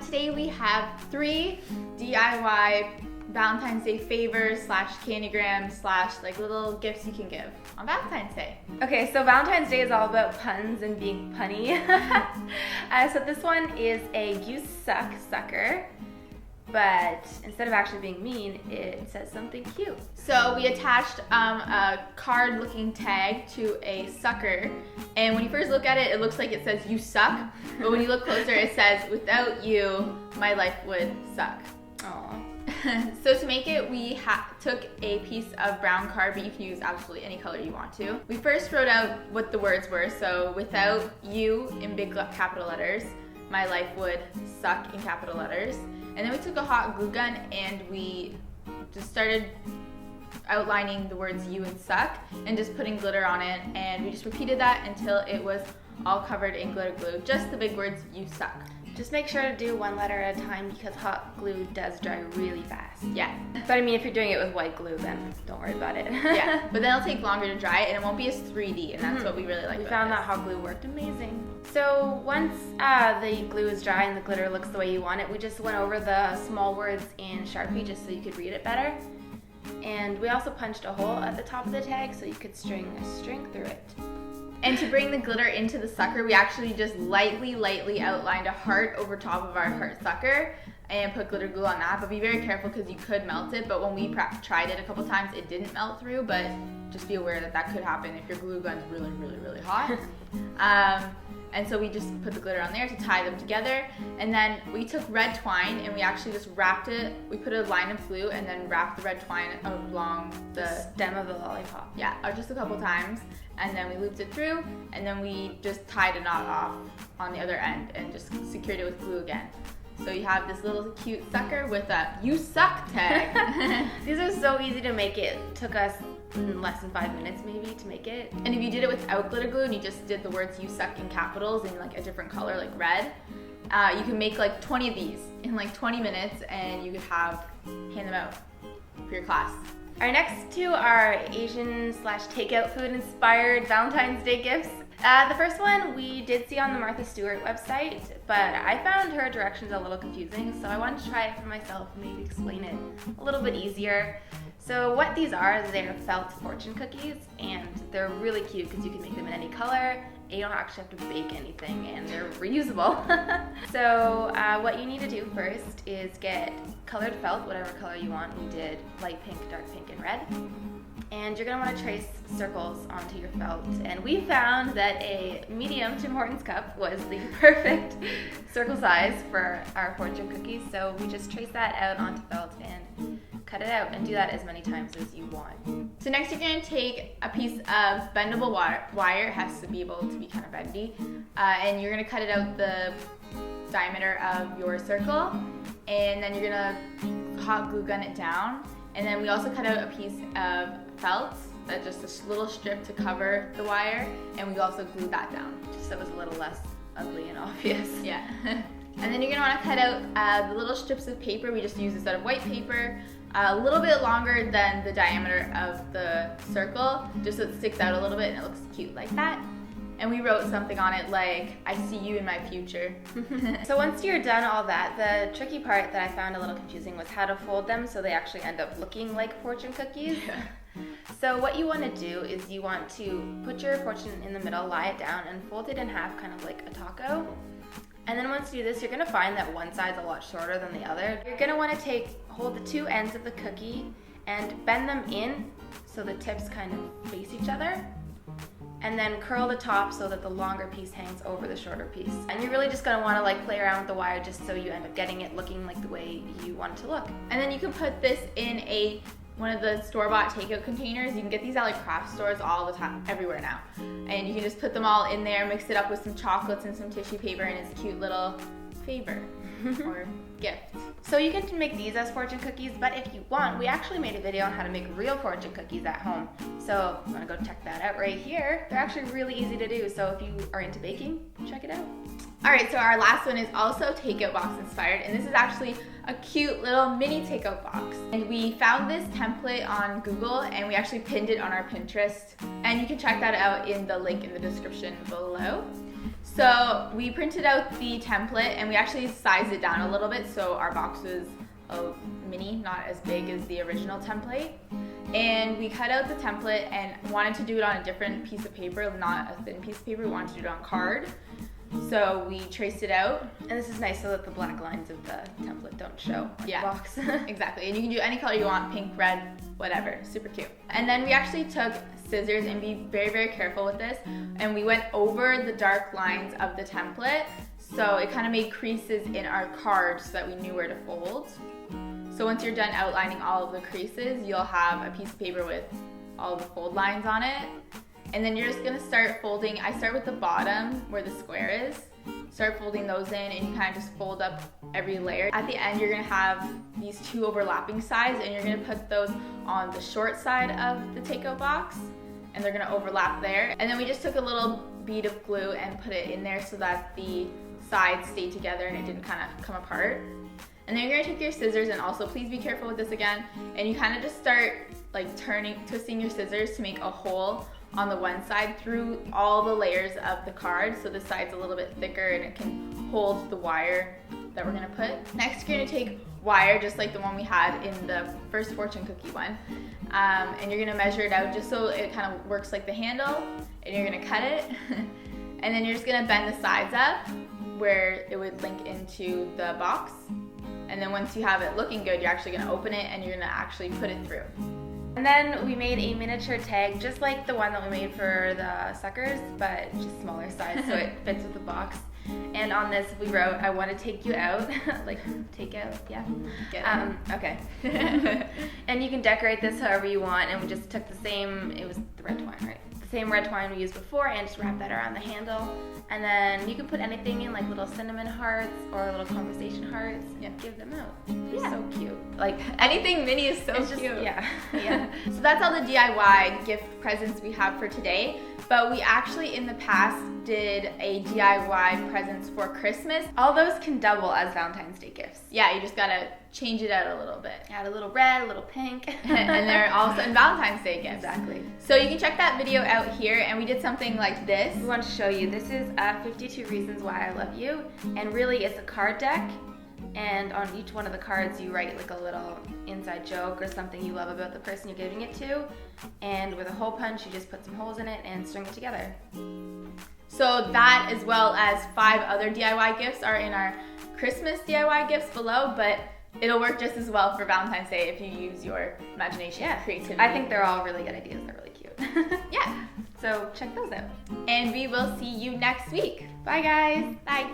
Today we have 3 DIY Valentine's Day favors / Candygram / like little gifts you can give on Valentine's Day. Okay, so Valentine's Day is all about puns and being punny. So this one is a you suck sucker, but instead of actually being mean, it says something cute. So we attached a card looking tag to a sucker, and when you first look at it, it looks like it says you suck, but when you look closer it says without you my life would suck. Aww. So to make it, we took a piece of brown card, but you can use absolutely any color you want to. We first wrote out what the words were, so without you in big capital letters, my life would suck in capital letters. And then we took a hot glue gun and we just started outlining the words you and suck and just putting glitter on it, and we just repeated that until it was all covered in glitter glue, just the big words you suck. Just make sure to do one letter at a time because hot glue does dry really fast. Yeah. But I mean, if you're doing it with white glue, then don't worry about it. Yeah, but then it'll take longer to dry and it won't be as 3D, and that's what we really like. We found that hot glue worked amazing. So once the glue is dry and the glitter looks the way you want it, we just went over the small words in Sharpie just so you could read it better. And we also punched a hole at the top of the tag so you could string a string through it. And to bring the glitter into the sucker, we actually just lightly outlined a heart over top of our heart sucker and put glitter glue on that. But be very careful because you could melt it. But when we tried it a couple times, it didn't melt through. But just be aware that that could happen if your glue gun's really hot. And so we just put the glitter on there to tie them together. And then we took red twine and we actually just wrapped it. We put a line of glue and then wrapped the red twine along the stem of the lollipop. Yeah, just a couple times. And then we looped it through, and then we just tied a knot off on the other end and just secured it with glue again. So you have this little cute sucker with a you suck tag. These are so easy to make. It took us less than 5 minutes maybe to make it. And if you did it without glitter glue and you just did the words you suck in capitals in like a different color, like red, you can make like 20 of these in like 20 minutes and you could hand them out for your class. Our next two are Asian / takeout food inspired Valentine's Day gifts. The first one we did see on the Martha Stewart website, but I found her directions a little confusing, so I wanted to try it for myself and maybe explain it a little bit easier. So what these are is they're felt fortune cookies, and they're really cute because you can make them in any color. You don't actually have to bake anything, and they're reusable. So what you need to do first is get colored felt, whatever color you want. We did light pink, dark pink, and red. And you're gonna want to trace circles onto your felt. And we found that a medium Tim Hortons cup was the perfect circle size for our fortune cookies. So we just traced that out onto felt and cut it out, and do that as many times as you want. So next you're going to take a piece of bendable wire. It has to be able to be kind of bendy. And you're going to cut it out the diameter of your circle. And then you're going to hot glue gun it down. And then we also cut out a piece of felt, that's just a little strip to cover the wire. And we also glued that down, just so it was a little less ugly and obvious. Yeah. And then you're going to want to cut out the little strips of paper. We just used a set of white paper, a little bit longer than the diameter of the circle, just so it sticks out a little bit and it looks cute like that. And we wrote something on it like, I see you in my future. So once you're done all that, the tricky part that I found a little confusing was how to fold them so they actually end up looking like fortune cookies. Yeah. So what you want to do is you want to put your fortune in the middle, lie it down, and fold it in half, kind of like a taco. And then once you do this, you're going to find that one side's a lot shorter than the other. You're going to want to hold the two ends of the cookie and bend them in so the tips kind of face each other. And then curl the top so that the longer piece hangs over the shorter piece. And you're really just going to want to like play around with the wire just so you end up getting it looking like the way you want it to look. And then you can put this in one of the store-bought takeout containers. You can get these at like craft stores all the time, everywhere now. And you can just put them all in there, mix it up with some chocolates and some tissue paper, and it's a cute little favor or gift. So you can make these as fortune cookies, but if you want, we actually made a video on how to make real fortune cookies at home. So I'm gonna go check that out right here. They're actually really easy to do, so if you are into baking, check it out. All right, so our last one is also takeout box inspired, and this is actually a cute little mini takeout box. And we found this template on Google and we actually pinned it on our Pinterest. And you can check that out in the link in the description below. So we printed out the template and we actually sized it down a little bit so our box was a mini, not as big as the original template. And we cut out the template and wanted to do it on a different piece of paper, not a thin piece of paper. We wanted to do it on card. So we traced it out. And this is nice so that the black lines of the template don't show on the box. Exactly. And you can do any color you want, pink, red, whatever. Super cute. And then we actually took scissors and be very, very careful with this. And we went over the dark lines of the template. So it kind of made creases in our card so that we knew where to fold. So once you're done outlining all of the creases, you'll have a piece of paper with all the fold lines on it. And then you're just gonna start folding. I start with the bottom where the square is. Start folding those in and you kind of just fold up every layer. At the end, you're gonna have these two overlapping sides and you're gonna put those on the short side of the takeout box and they're gonna overlap there. And then we just took a little bead of glue and put it in there so that the sides stayed together and it didn't kind of come apart. And then you're gonna take your scissors and also please be careful with this again. And you kind of just start like twisting your scissors to make a hole on the one side through all the layers of the card so the side's a little bit thicker and it can hold the wire that we're gonna put. Next, you're gonna take wire just like the one we had in the first fortune cookie one. And you're gonna measure it out just so it kind of works like the handle and you're gonna cut it. And then you're just gonna bend the sides up where it would link into the box. And then once you have it looking good, you're actually gonna open it and you're gonna actually put it through. And then we made a miniature tag, just like the one that we made for the suckers, but just smaller size so it fits with the box. And on this we wrote, "I want to take you out," like take out, yeah. Okay. And you can decorate this however you want, and we just took the same, it was the red twine, right? The same red twine we used before and just wrapped that around the handle. And then you can put anything in, like little cinnamon hearts or little conversation hearts. Yeah. Give them out. They're so cute. Like anything mini is so It's cute. just, yeah. So that's all the DIY gift presents we have for today. But we actually in the past did a DIY presents for Christmas. All those can double as Valentine's Day gifts. Yeah, you just gotta change it out a little bit. Add a little red, a little pink. And they're also in Valentine's Day gifts. Exactly. So you can check that video out here and we did something like this. We want to show you, this is 52 Reasons Why I Love You. And really it's a card deck. And on each one of the cards you write like a little inside joke or something you love about the person you're giving it to. And with a hole punch you just put some holes in it and string it together. So that as well as 5 other DIY gifts are in our Christmas DIY gifts below, but it'll work just as well for Valentine's Day if you use your imagination and creativity. I think they're all really good ideas. They're really cute. Yeah. So check those out. And we will see you next week. Bye guys. Bye.